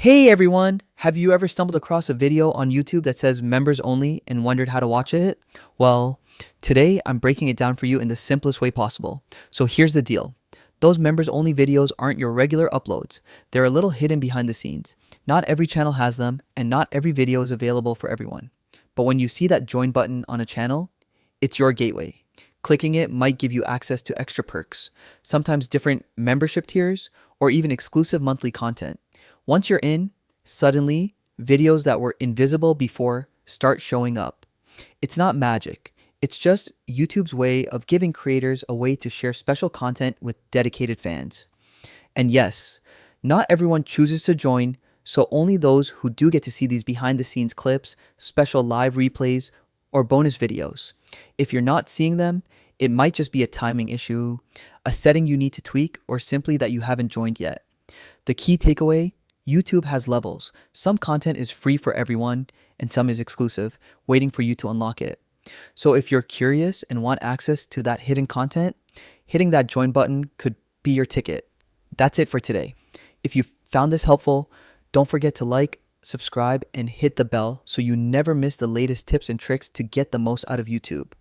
Hey everyone! Have you ever stumbled across a video on YouTube that says members only and wondered how to watch it? Well, today I'm breaking it down for you in the simplest way possible. So here's the deal. Those members only videos aren't your regular uploads. They're a little hidden behind the scenes. Not every channel has them, and not every video is available for everyone. But when you see that join button on a channel, it's your gateway. Clicking it might give you access to extra perks, sometimes different membership tiers, or even exclusive monthly content. Once you're in, suddenly, videos that were invisible before start showing up. It's not magic. It's just YouTube's way of giving creators a way to share special content with dedicated fans. And yes, not everyone chooses to join, so only those who do get to see these behind the scenes clips, special live replays, or bonus videos. If you're not seeing them, it might just be a timing issue, a setting you need to tweak, or simply that you haven't joined yet. The key takeaway: YouTube has levels. Some content is free for everyone, and some is exclusive, waiting for you to unlock it. So if you're curious and want access to that hidden content, hitting that join button could be your ticket. That's it for today. If you found this helpful, don't forget to like, subscribe, and hit the bell so you never miss the latest tips and tricks to get the most out of YouTube.